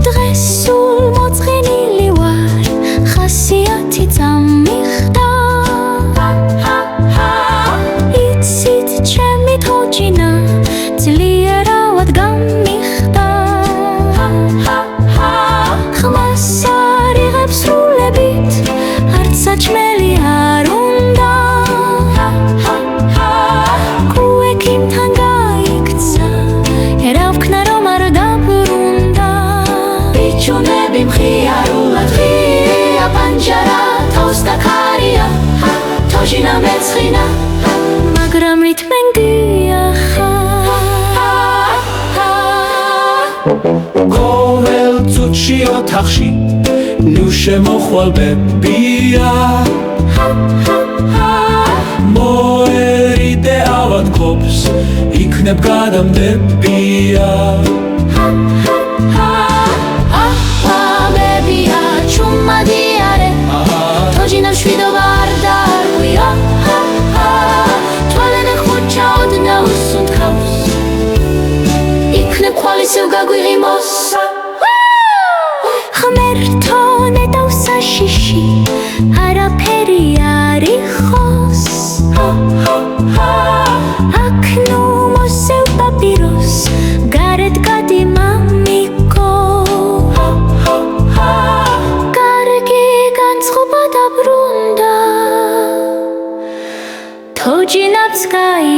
დღეს სულ მოწყენილი ვარ, ხასიათი წამიხდა. იცით ჩემი თოჯინა ძლიერად გამიხდა. ხმას არ იღებს სრულებით, არც საჭმელი არ უნდა. გუექიმთან გაიქცა, რა ვქნა რომ არ დაბრუნდა. ბიჭუნები მხიარულად ღია პანჯარა, თავს დაქარია, თოჯინა მეცხინა, მაგრამ რითმენ გიახა. ყოველ წუთში ოთახში ნუ შემოხვალ ბებია. მოერიდე ავადმყოფს, იქნებ გადამდებია. ბებია ჩუმადიარე, თოჯინა მშვიდობა არ დაარღვია. თვალები ხუჩა ოდნავ უსუნთქავს, იქნებ ხვალისევ გაგვიღიმოს. ღმერთო ნეტავს საშიში, არაფერი არ იხოს. აქ ნუ მოსევ პაპიროს, გარეთ გადი მამიკო. კარგი განწყობა დაბრუნდა, თოჯინაც გაი